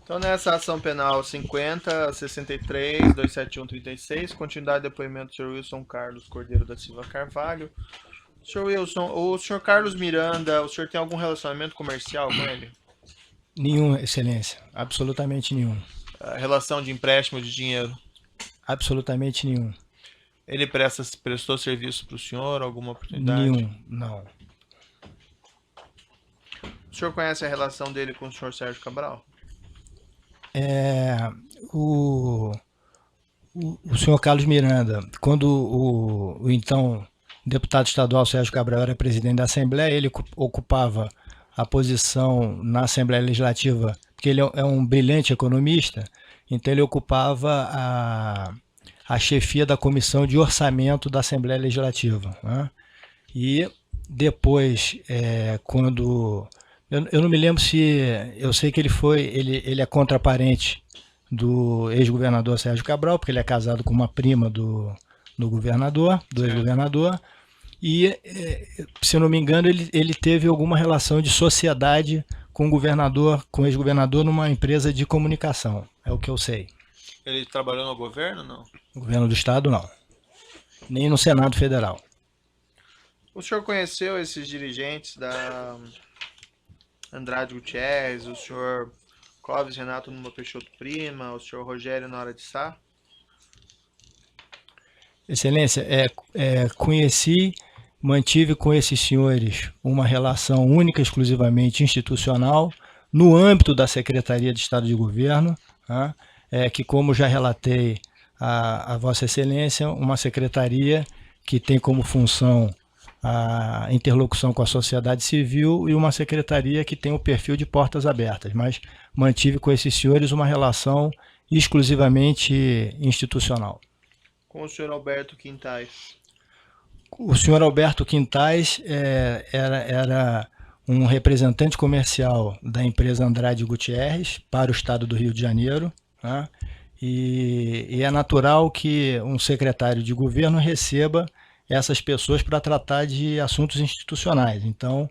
Então, nessa ação penal 50.63.271.36, continuidade do depoimento do senhor Wilson Carlos Cordeiro da Silva Carvalho. Senhor Wilson, o senhor Carlos Miranda, o senhor tem algum relacionamento comercial com ele? Nenhum, Excelência. Absolutamente nenhum. Relação de empréstimo de dinheiro? Absolutamente nenhum. Ele prestou serviço para o senhor, alguma oportunidade? Nenhum, não. O senhor conhece a relação dele com o senhor Sérgio Cabral? É, o, o senhor Carlos Miranda, quando o então deputado estadual Sérgio Cabral era presidente da Assembleia, ele ocupava a posição na Assembleia Legislativa, porque ele é um brilhante economista, então ele ocupava a chefia da Comissão de Orçamento da Assembleia Legislativa, né? E depois, quando... Eu não me lembro se... Eu sei que ele é contraparente do ex-governador Sérgio Cabral, porque ele é casado com uma prima do governador, do ex-governador, e, se eu não me engano, ele teve alguma relação de sociedade com o governador, com o ex-governador, numa empresa de comunicação. É o que eu sei. Ele trabalhou no governo, não? No governo do estado, não. Nem no Senado Federal. O senhor conheceu esses dirigentes da Andrade Gutierrez, o senhor Clóvis Renato Numa Peixoto Prima, o senhor Rogério Nora de Sá? Excelência, mantive com esses senhores uma relação única, exclusivamente institucional, no âmbito da Secretaria de Estado de Governo, tá? Que, como já relatei a Vossa Excelência, uma secretaria que tem como função a interlocução com a sociedade civil e uma secretaria que tem o perfil de portas abertas, mas mantive com esses senhores uma relação exclusivamente institucional. Com o senhor Alberto Quintais? O senhor Alberto Quintais era um representante comercial da empresa Andrade Gutierrez para o estado do Rio de Janeiro, né? E é natural que um secretário de governo receba essas pessoas para tratar de assuntos institucionais. Então,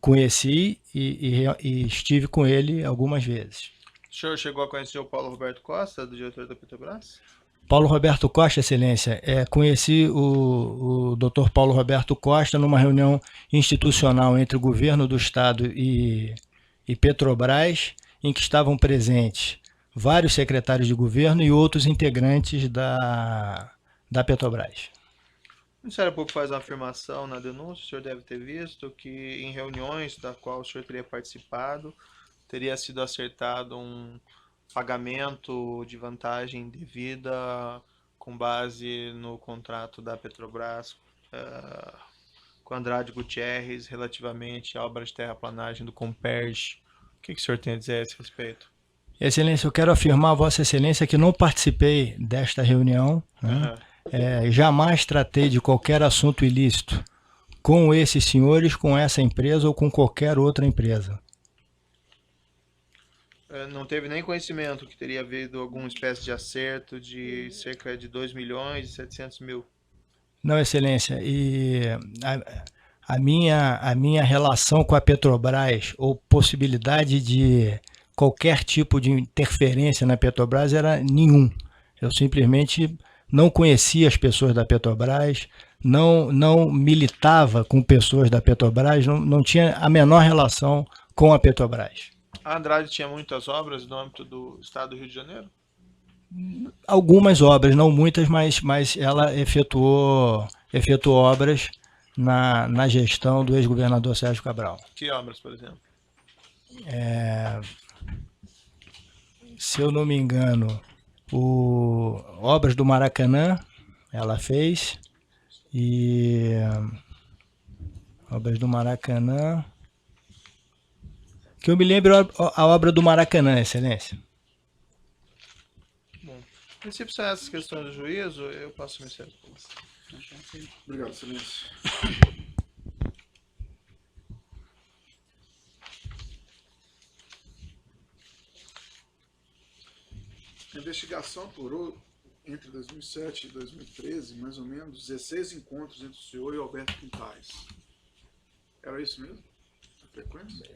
conheci e estive com ele algumas vezes. O senhor chegou a conhecer o Paulo Roberto Costa, do diretor da Petrobras? Paulo Roberto Costa, Excelência, conheci o Dr. Paulo Roberto Costa numa reunião institucional entre o governo do estado e Petrobras, em que estavam presentes vários secretários de governo e outros integrantes da Petrobras. O Ministério Público faz uma afirmação na denúncia, o senhor deve ter visto que em reuniões da qual o senhor teria participado, teria sido acertado um pagamento de vantagem devida com base no contrato da Petrobras com Andrade Gutierrez relativamente à obra de terraplanagem do Comperj. O que o senhor tem a dizer a esse respeito? Excelência, eu quero afirmar a Vossa Excelência que não participei desta reunião, né? Jamais tratei de qualquer assunto ilícito com esses senhores, com essa empresa ou com qualquer outra empresa. Não teve nem conhecimento que teria havido alguma espécie de acerto de cerca de 2.700.000. Não, Excelência, e a minha relação com a Petrobras, ou possibilidade de qualquer tipo de interferência na Petrobras, era nenhum. Eu simplesmente não conhecia as pessoas da Petrobras, não militava com pessoas da Petrobras, não tinha a menor relação com a Petrobras. A Andrade tinha muitas obras no âmbito do estado do Rio de Janeiro? Algumas obras, não muitas, mas ela efetuou obras na gestão do ex-governador Sérgio Cabral. Que obras, por exemplo? Se eu não me engano, obras do Maracanã ela fez, e obras do Maracanã, que eu me lembro, a obra do Maracanã, Excelência. Bom, em princípio são essas questões do juízo, eu passo o Ministério Público. Obrigado, Excelência. A investigação apurou, entre 2007 e 2013, mais ou menos 16 encontros entre o senhor e o Alberto Quintais. Era isso mesmo? frequência?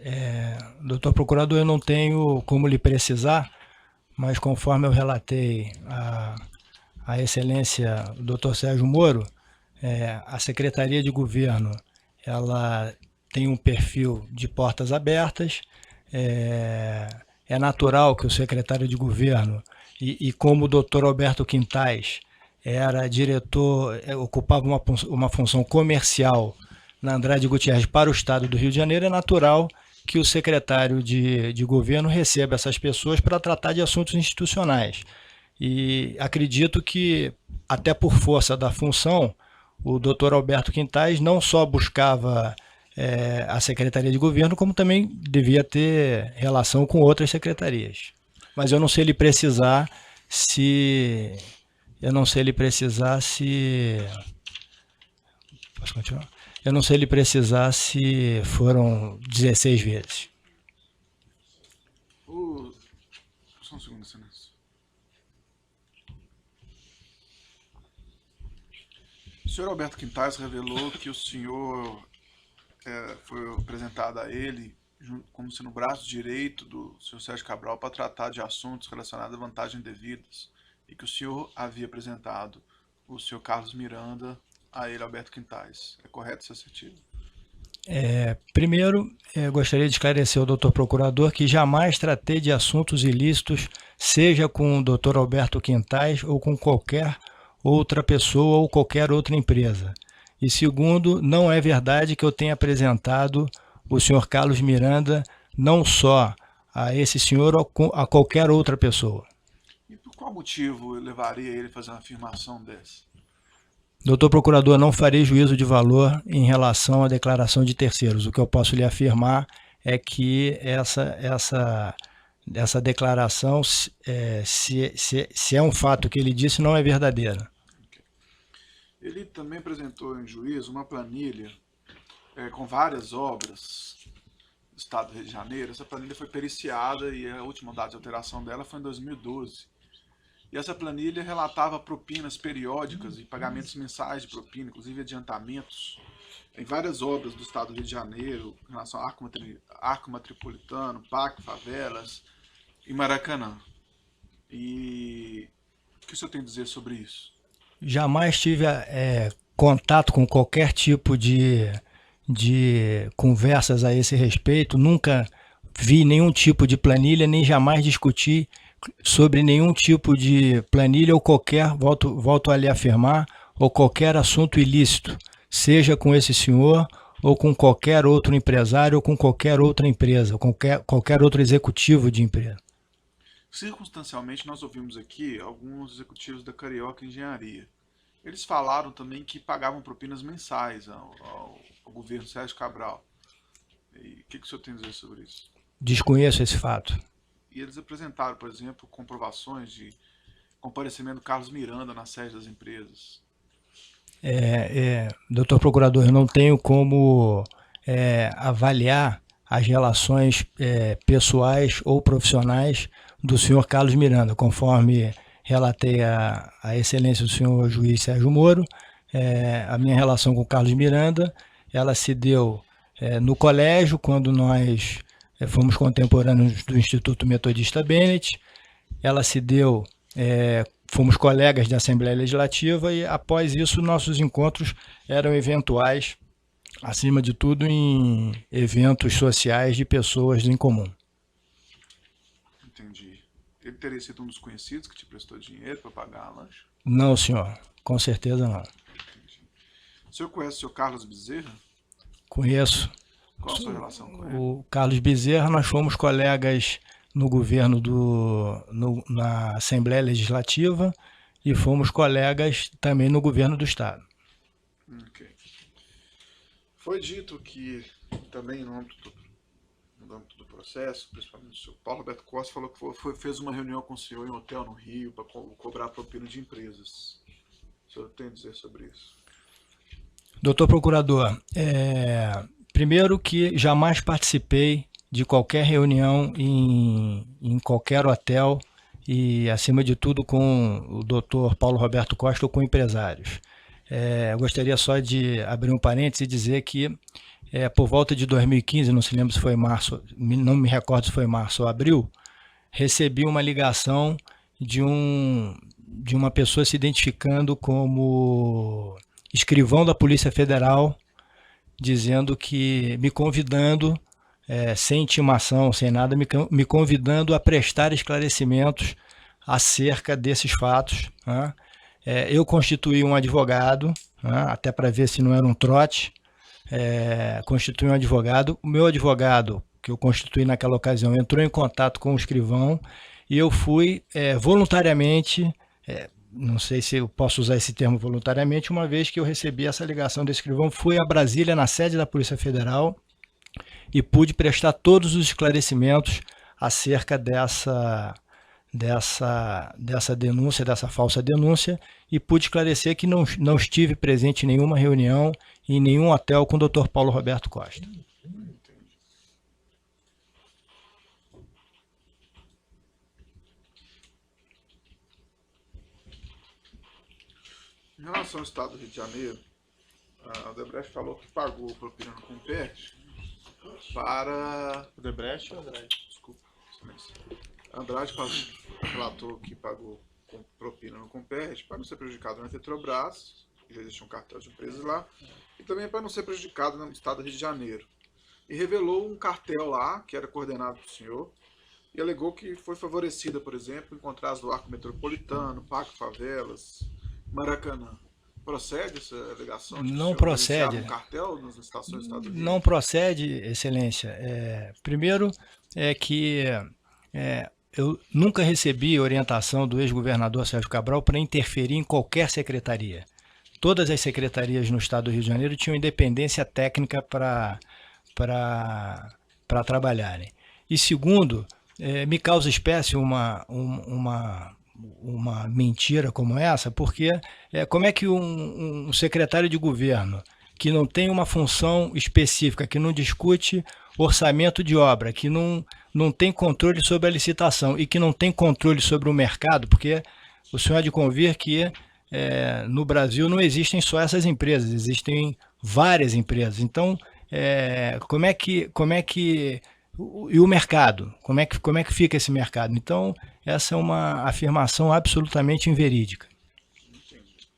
Doutor Procurador, eu não tenho como lhe precisar, mas conforme eu relatei a Excelência Dr. Sérgio Moro, a Secretaria de Governo ela tem um perfil de portas abertas. É natural que o secretário de Governo, e como o Dr. Alberto Quintais era diretor, ocupava uma função comercial na Andrade Gutierrez para o Estado do Rio de Janeiro, é natural que o secretário de Governo receba essas pessoas para tratar de assuntos institucionais. E acredito que, até por força da função, o Dr. Alberto Quintais não só buscava a Secretaria de Governo, como também devia ter relação com outras secretarias. Mas eu não sei lhe precisar se... Posso continuar? Eu não sei lhe precisar se foram 16 vezes. Só um segundo, Excelência. O senhor Alberto Quintais revelou que o senhor foi apresentado a ele como sendo o braço direito do senhor Sérgio Cabral para tratar de assuntos relacionados a vantagens indevidas e que o senhor havia apresentado o senhor Carlos Miranda a ele, Alberto Quintais. É correto essa assertiva? Primeiro, gostaria de esclarecer ao doutor Procurador que jamais tratei de assuntos ilícitos, seja com o doutor Alberto Quintais ou com qualquer outra pessoa ou qualquer outra empresa. E segundo, não é verdade que eu tenha apresentado o senhor Carlos Miranda não só a esse senhor ou a qualquer outra pessoa. E por qual motivo levaria ele a fazer uma afirmação dessa? Doutor Procurador, não farei juízo de valor em relação à declaração de terceiros. O que eu posso lhe afirmar é que essa declaração, se é um fato que ele disse, não é verdadeira. Ele também apresentou em juízo uma planilha com várias obras do Estado do Rio de Janeiro. Essa planilha foi periciada e a última data de alteração dela foi em 2012. E essa planilha relatava propinas periódicas e pagamentos mensais de propina, inclusive adiantamentos, em várias obras do Estado do Rio de Janeiro, em relação ao Arco Metropolitano, PAC, Favelas e Maracanã. E o que o senhor tem a dizer sobre isso? Jamais tive contato com qualquer tipo de conversas a esse respeito, nunca vi nenhum tipo de planilha, nem jamais discuti sobre nenhum tipo de planilha ou qualquer, volto a lhe afirmar, ou qualquer assunto ilícito, seja com esse senhor ou com qualquer outro empresário ou com qualquer outra empresa, ou qualquer outro executivo de empresa. Circunstancialmente, nós ouvimos aqui alguns executivos da Carioca Engenharia. Eles falaram também que pagavam propinas mensais ao governo Sérgio Cabral. E o que o senhor tem a dizer sobre isso? Desconheço esse fato. E eles apresentaram, por exemplo, comprovações de comparecimento do Carlos Miranda na sede das empresas. Doutor Procurador, eu não tenho como avaliar as relações pessoais ou profissionais do senhor Carlos Miranda, conforme relatei a excelência do senhor juiz Sérgio Moro. A minha relação com o Carlos Miranda, ela se deu no colégio, quando nós fomos contemporâneos do Instituto Metodista Bennett. Ela se deu, fomos colegas de Assembleia Legislativa e após isso nossos encontros eram eventuais, acima de tudo em eventos sociais de pessoas em comum. Entendi. Ele teria sido um dos conhecidos que te prestou dinheiro para pagar a lanche? Não, senhor. Com certeza não. Entendi. O senhor conhece o senhor Carlos Bezerra? Conheço. Qual a sua relação com ele? O Carlos Bezerra, nós fomos colegas no governo na Assembleia Legislativa e fomos colegas também no governo do Estado. Ok. Foi dito que também no âmbito do processo, principalmente o senhor Paulo Roberto Costa falou que fez uma reunião com o senhor em um hotel no Rio para cobrar propina de empresas. O senhor tem a dizer sobre isso? Doutor Procurador, primeiro que jamais participei de qualquer reunião em qualquer hotel e, acima de tudo, com o doutor Paulo Roberto Costa ou com empresários. Gostaria só de abrir um parênteses e dizer que por volta de 2015, não se lembra se foi março, não me recordo se foi março ou abril, recebi uma ligação de uma pessoa se identificando como escrivão da Polícia Federal, dizendo que, me convidando, sem intimação, sem nada, me convidando a prestar esclarecimentos acerca desses fatos, né? Eu constituí um advogado, né, até para ver se não era um trote, constituí um advogado. O meu advogado, que eu constituí naquela ocasião, entrou em contato com o escrivão e eu fui voluntariamente, não sei se eu posso usar esse termo voluntariamente, uma vez que eu recebi essa ligação do escrivão, fui a Brasília, na sede da Polícia Federal, e pude prestar todos os esclarecimentos acerca dessa denúncia, dessa falsa denúncia, e pude esclarecer que não estive presente em nenhuma reunião, em nenhum hotel com o Dr. Paulo Roberto Costa. Em relação ao estado do Rio de Janeiro, a Odebrecht falou que pagou propina no Compete para... Odebrecht ou Andrade? Desculpa, excelência. Andrade relatou que pagou com propina no Compete para não ser prejudicado na Petrobras, que já existe um cartel de empresas lá, e também para não ser prejudicado no estado do Rio de Janeiro. E revelou um cartel lá, que era coordenado pelo senhor, e alegou que foi favorecida, por exemplo, em contratos do Arco Metropolitano, Parque Favelas, Maracanã. Procede essa alegação? Não procede. Um cartel nas estações do Estado do Rio? Não procede, excelência. Primeiro é que eu nunca recebi orientação do ex-governador Sérgio Cabral para interferir em qualquer secretaria. Todas as secretarias no estado do Rio de Janeiro tinham independência técnica para trabalharem. E segundo, me causa espécie uma mentira como essa, porque como é que um secretário de governo que não tem uma função específica, que não discute orçamento de obra, que não tem controle sobre a licitação e que não tem controle sobre o mercado, porque o senhor há de convir que no Brasil não existem só essas empresas, existem várias empresas. Então, como é que e o mercado? Como é que fica esse mercado? Então, essa é uma afirmação absolutamente inverídica. Entendi.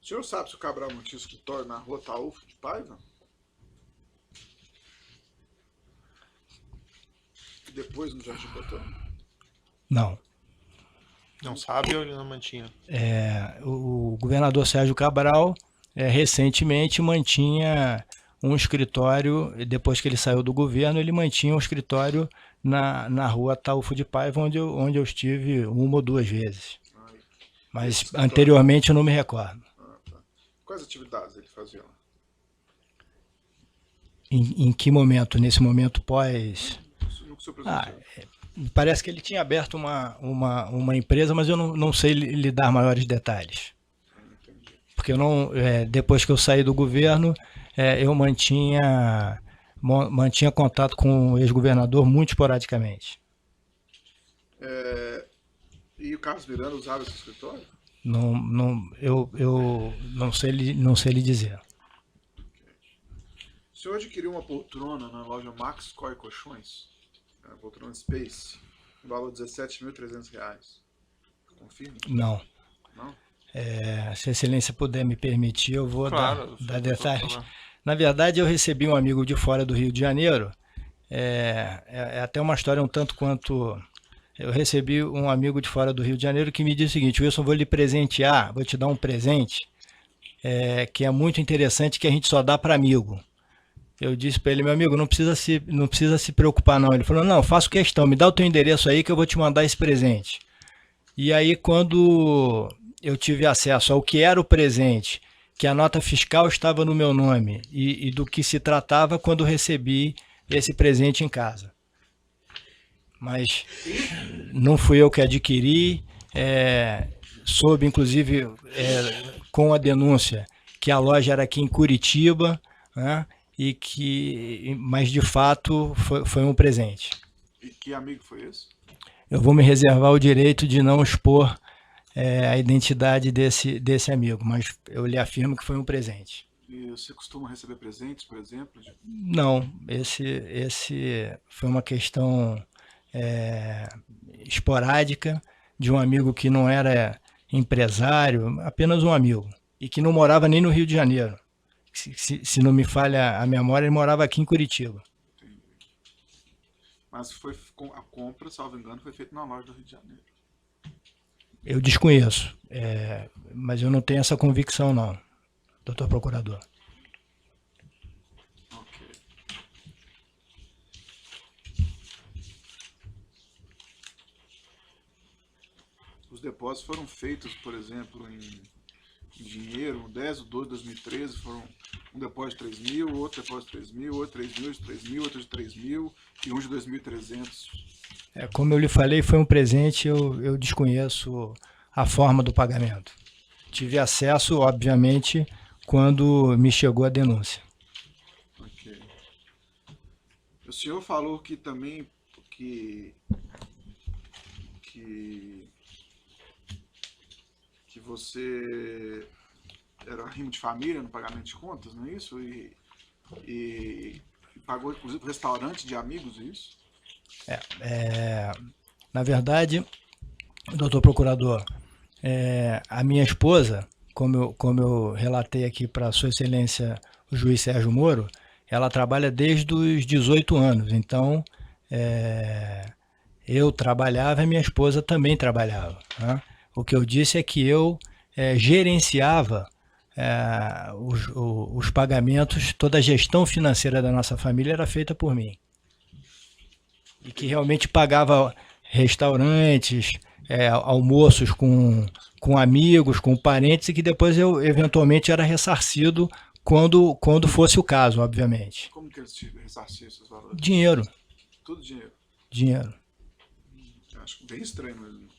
O senhor sabe se o Cabral não tinha escritório na rua Taúfo de Paiva? E depois no Jardim Botânico? Não. Não sabe ou ele não mantinha? O governador Sérgio Cabral recentemente mantinha um escritório, depois que ele saiu do governo, ele mantinha um escritório na rua Taúfo de Paiva, onde eu estive uma ou duas vezes. Mas anteriormente eu não me recordo. Tá. Quais atividades ele fazia lá? Em que momento? Nesse momento pós... No que o senhor presenciou? Parece que ele tinha aberto uma empresa, mas eu não sei lhe dar maiores detalhes. Entendi. Porque depois que eu saí do governo, eu mantinha contato com o ex-governador muito esporadicamente. E o Carlos Miranda usava esse escritório? Eu não sei lhe dizer. O senhor adquiriu uma poltrona na loja Max Coy Colchões, a poltrona Space, no valor de R$ 17.300. Confirma? Não. Não? Se a excelência puder me permitir, eu vou Claro, dar detalhes. Na verdade, eu recebi um amigo de fora do Rio de Janeiro. É até uma história um tanto quanto... Eu recebi um amigo de fora do Rio de Janeiro que me disse o seguinte: Wilson, vou lhe presentear, vou te dar um presente que é muito interessante, que a gente só dá para amigo. Eu disse para ele: meu amigo, não precisa se preocupar não. Ele falou: não, faço questão, me dá o teu endereço aí que eu vou te mandar esse presente. E aí, quando eu tive acesso ao que era o presente, que a nota fiscal estava no meu nome e do que se tratava quando recebi esse presente em casa. Mas não fui eu que adquiri, soube inclusive com a denúncia que a loja era aqui em Curitiba, né, mas de fato foi um presente. E que amigo foi esse? Eu vou me reservar o direito de não expor a identidade desse amigo, mas eu lhe afirmo que foi um presente. E você costuma receber presentes, por exemplo? Não, esse foi uma questão é, esporádica de um amigo que não era empresário, apenas um amigo, e que não morava nem no Rio de Janeiro. Se não me falha a memória, ele morava aqui em Curitiba. Mas a compra, salvo engano, foi feita na loja do Rio de Janeiro. Eu desconheço, mas eu não tenho essa convicção não, doutor procurador. Ok. Os depósitos foram feitos, por exemplo, em dinheiro, 10 de 2 de 2013, foram um depósito de 3 mil, outro depósito de 3 mil, outro 3 mil, de 3 mil, outro de 3 mil e um de 2.300. Como eu lhe falei, foi um presente, eu desconheço a forma do pagamento. Tive acesso, obviamente, quando me chegou a denúncia. Ok. O senhor falou que também que você era rimo de família no pagamento de contas, não é isso? E pagou inclusive para restaurante de amigos, é isso? Na verdade, doutor procurador, a minha esposa, como eu relatei aqui para Sua Excelência o juiz Sérgio Moro, ela trabalha desde os 18 anos. Então, eu trabalhava e minha esposa também trabalhava, né? O que eu disse é que eu gerenciava os pagamentos, toda a gestão financeira da nossa família era feita por mim. E que realmente pagava restaurantes, almoços com amigos, com parentes, e que depois eu eventualmente era ressarcido quando fosse o caso, obviamente. Como que eles te ressarciam esses valores? Dinheiro. Tudo dinheiro? Dinheiro. Acho bem estranho mesmo.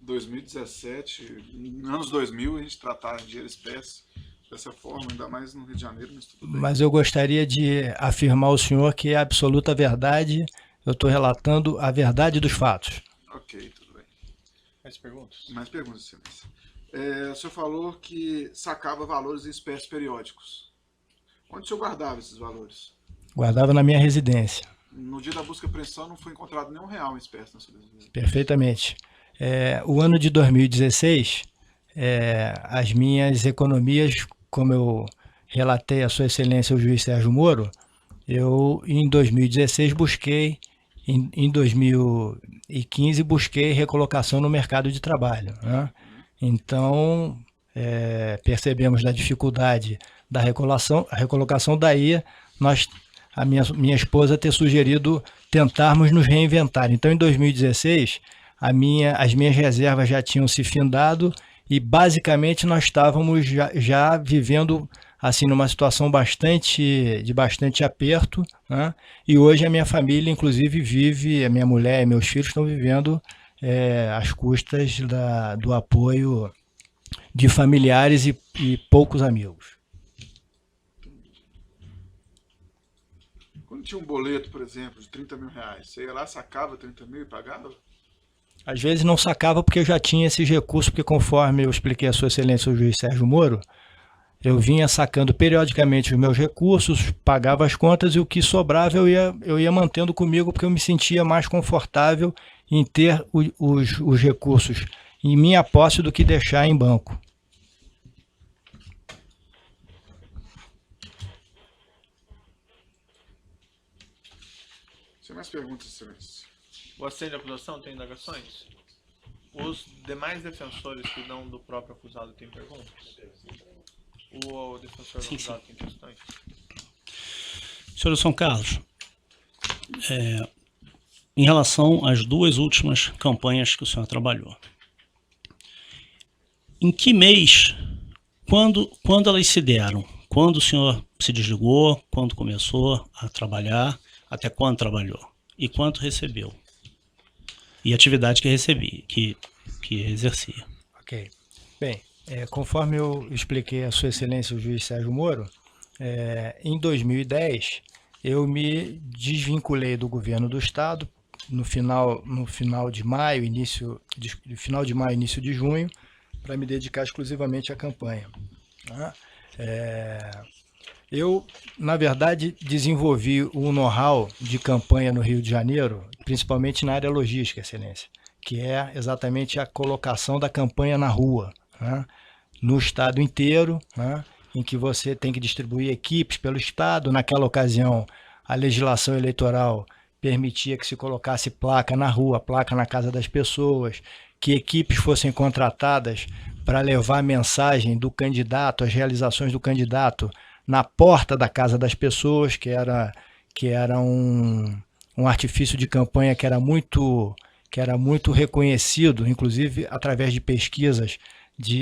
2017, anos 2000, a gente tratava de dinheiro espécie dessa forma, ainda mais no Rio de Janeiro, mas tudo bem. Mas eu gostaria de afirmar ao senhor que é absoluta verdade, eu estou relatando a verdade dos fatos. Ok, tudo bem. Mais perguntas? Mais perguntas, excelência. O senhor falou que sacava valores em espécies periódicos. Onde o senhor guardava esses valores? Guardava na minha residência. No dia da busca e apreensão não foi encontrado nenhum real em espécie na sua residência? Perfeitamente. O ano de 2016, as minhas economias, como eu relatei a Sua Excelência o juiz Sérgio Moro, eu em 2016 busquei, em 2015 busquei recolocação no mercado de trabalho, né? Então, percebemos da dificuldade da recolocação, daí a minha esposa ter sugerido tentarmos nos reinventar. Então, em 2016, as minhas reservas já tinham se findado e, basicamente, nós estávamos já vivendo assim numa situação de bastante aperto, né? E hoje a minha família, inclusive, a minha mulher e meus filhos estão vivendo às custas do apoio de familiares e poucos amigos. Quando tinha um boleto, por exemplo, de 30 mil reais, você ia lá, sacava 30 mil e pagava? Às vezes não sacava porque eu já tinha esses recursos, porque conforme eu expliquei a Sua Excelência o juiz Sérgio Moro, eu vinha sacando periodicamente os meus recursos, pagava as contas e o que sobrava eu ia mantendo comigo, porque eu me sentia mais confortável em ter os recursos em minha posse do que deixar em banco. Sem mais perguntas, excelência. O assistente de acusação tem indagações? Os demais defensores que não do próprio acusado têm perguntas? O defensor do acusado tem questões? Senhor São Carlos, em relação às duas últimas campanhas que o senhor trabalhou, em que mês, quando elas se deram? Quando o senhor se desligou? Quando começou a trabalhar? Até quando trabalhou? E quanto recebeu? E a atividade que exercia. Ok. Bem, conforme eu expliquei a Sua Excelência o juiz Sérgio Moro, em 2010 eu me desvinculei do governo do estado no final de maio, início de junho, para me dedicar exclusivamente à campanha, né? Eu, na verdade, desenvolvi o know-how de campanha no Rio de Janeiro, principalmente na área logística, Excelência, que é exatamente a colocação da campanha na rua, né? No estado inteiro, né? Em que você tem que distribuir equipes pelo estado. Naquela ocasião, a legislação eleitoral permitia que se colocasse placa na rua, placa na casa das pessoas, que equipes fossem contratadas para levar a mensagem do candidato, as realizações do candidato na porta da casa das pessoas, que era um artifício de campanha que era muito reconhecido, inclusive através de pesquisas,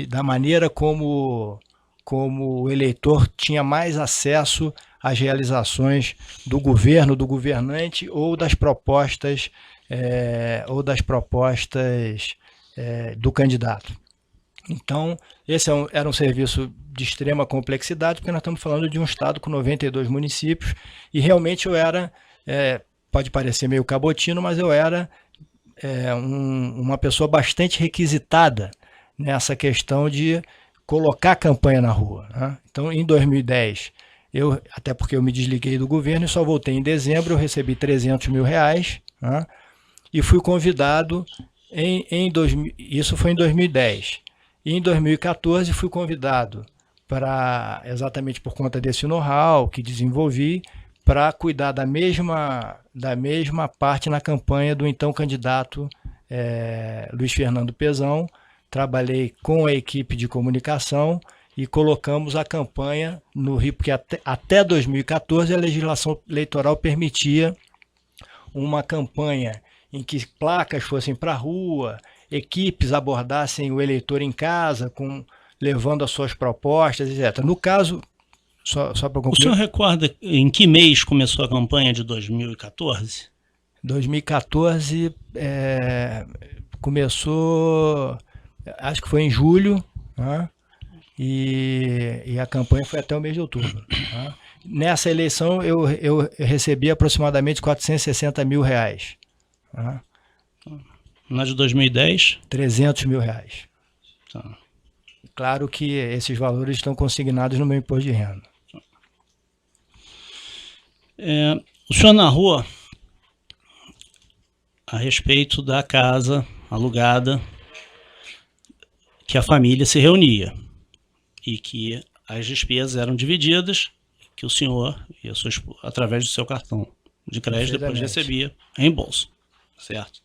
da maneira como o eleitor tinha mais acesso às realizações do governo, do governante ou das propostas do candidato. Então, esse era um serviço de extrema complexidade, porque nós estamos falando de um estado com 92 municípios, e realmente eu era, pode parecer meio cabotino, mas eu era uma pessoa bastante requisitada nessa questão de colocar a campanha na rua, né? Então, em 2010, até porque eu me desliguei do governo e só voltei em dezembro, eu recebi R$300 mil, né? E fui convidado, isso foi em 2010. E em 2014 fui convidado exatamente por conta desse know-how que desenvolvi, para cuidar da mesma parte na campanha do então candidato Luiz Fernando Pezão. Trabalhei com a equipe de comunicação e colocamos a campanha no Rio, porque até 2014 a legislação eleitoral permitia uma campanha em que placas fossem para a rua, equipes abordassem o eleitor em casa, levando as suas propostas, etc. No caso, só para concluir... O senhor recorda em que mês começou a campanha de 2014? 2014 começou, acho que foi em julho, né? E a campanha foi até o mês de outubro, né? Nessa eleição eu recebi aproximadamente R$460 mil, né? Na de 2010? R$300 mil. Tá. Claro que esses valores estão consignados no meu imposto de renda. O senhor narrou a respeito da casa alugada, que a família se reunia e que as despesas eram divididas, que o senhor e a sua esposa, através do seu cartão de crédito, depois recebia reembolso, certo?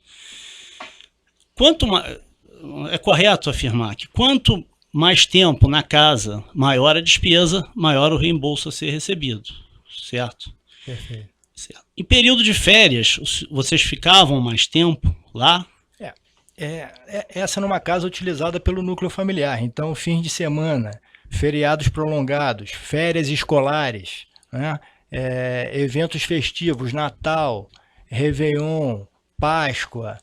É correto afirmar que quanto mais tempo na casa, maior a despesa, maior o reembolso a ser recebido, certo? Perfeito. Certo. Em período de férias, vocês ficavam mais tempo lá? Essa numa casa utilizada pelo núcleo familiar. Então, fins de semana, feriados prolongados, férias escolares, né? Eventos festivos, Natal, Réveillon, Páscoa,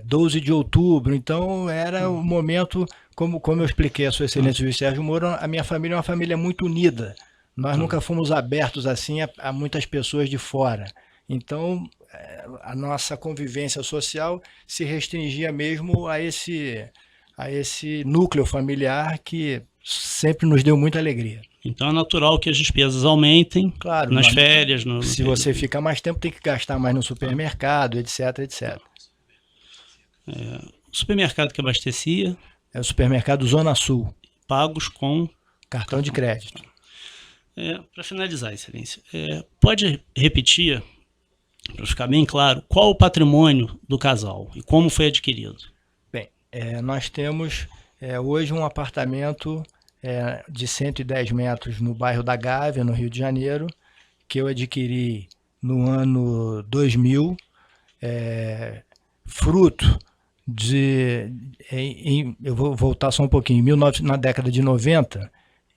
12 de outubro. Então, era o momento, como eu expliquei a sua excelência Luiz Sérgio Moro, a minha família é uma família muito unida. Nós nunca fomos abertos assim a muitas pessoas de fora. Então, a nossa convivência social se restringia mesmo a esse núcleo familiar que sempre nos deu muita alegria. Então é natural que as despesas aumentem, claro, nas férias. Se você fica mais tempo, tem que gastar mais no supermercado, etc, etc. O supermercado que abastecia? É o supermercado Zona Sul. Pagos com? Cartão de crédito. Para finalizar, excelência, pode repetir, para ficar bem claro, qual o patrimônio do casal e como foi adquirido? Bem, nós temos hoje um apartamento de 110 metros no bairro da Gávea, no Rio de Janeiro, que eu adquiri no ano 2000, fruto eu vou voltar só um pouquinho, na década de 90,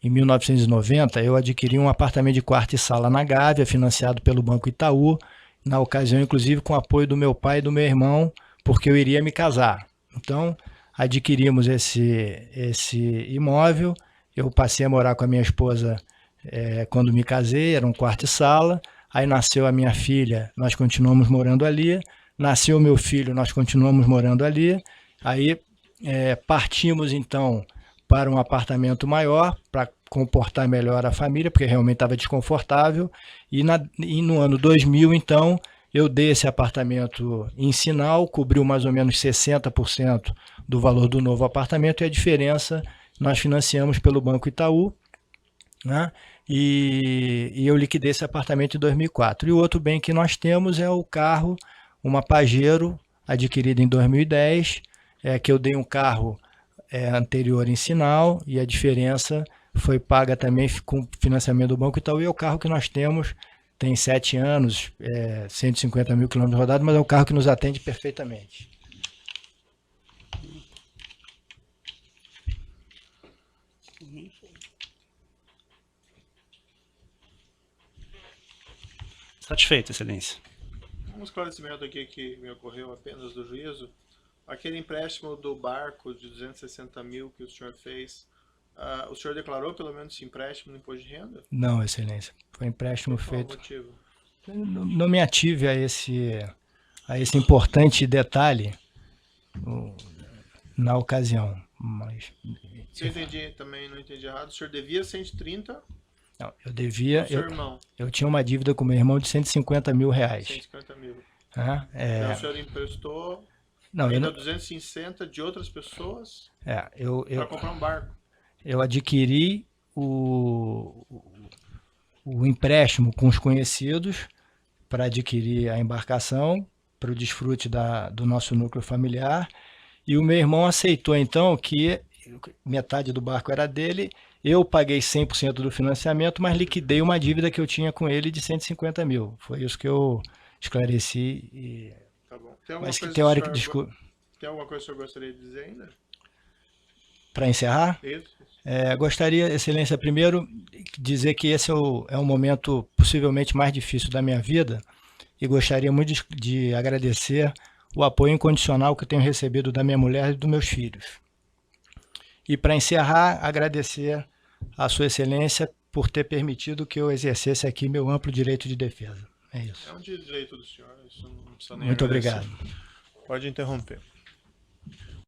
em 1990, eu adquiri um apartamento de quarto e sala na Gávea, financiado pelo Banco Itaú, na ocasião, inclusive, com o apoio do meu pai e do meu irmão, porque eu iria me casar. Então, adquirimos esse imóvel, eu passei a morar com a minha esposa quando me casei, era um quarto e sala, aí nasceu a minha filha, nós continuamos morando ali, nasceu o meu filho, nós continuamos morando ali, aí partimos, então, para um apartamento maior, para comportar melhor a família, porque realmente estava desconfortável. E no ano 2000, então, eu dei esse apartamento em sinal, cobriu mais ou menos 60% do valor do novo apartamento, e a diferença nós financiamos pelo Banco Itaú, né? E eu liquidei esse apartamento em 2004. E o outro bem que nós temos é o carro, uma Pajero, adquirida em 2010, que eu dei um carro anterior em sinal, e a diferença foi paga também com financiamento do Banco Itaú, e é o carro que nós temos, tem 7 anos, 150 mil quilômetros rodados, mas é um carro que nos atende perfeitamente. Satisfeito, excelência. Um esclarecimento aqui que me ocorreu apenas do juízo. Aquele empréstimo do barco de 260 mil que o senhor fez, o senhor declarou pelo menos esse empréstimo no imposto de renda? Não, excelência. Foi um empréstimo Qual o feito. motivo? Não me ative a esse importante detalhe na ocasião. Mas Se eu entendi também, não entendi errado, o senhor devia 130 não, eu devia. ao seu irmão? Eu tinha uma dívida com meu irmão de 150 mil reais. 150 mil. Né? Então o senhor emprestou Não, eu ainda não. 260 de outras pessoas Eu para comprar um barco. eu adquiri o empréstimo com os conhecidos para adquirir a embarcação, para o desfrute do nosso núcleo familiar. E o meu irmão aceitou, então, que metade do barco era dele. Eu paguei 100% do financiamento, mas liquidei uma dívida que eu tinha com ele de 150 mil. Foi isso que eu esclareci. Tá bom. Tem alguma Mas que coisa teórico, que o senhor desculpa. Tem alguma coisa que o senhor gostaria de dizer ainda? Para encerrar, Isso. gostaria, Excelência, primeiro dizer que esse é um momento possivelmente mais difícil da minha vida, e gostaria muito de agradecer o apoio incondicional que eu tenho recebido da minha mulher e dos meus filhos. E para encerrar, agradecer a Sua Excelência por ter permitido que eu exercesse aqui meu amplo direito de defesa. É isso. É um direito do senhor, isso não precisa nem Muito agradecer. obrigado. Pode interromper.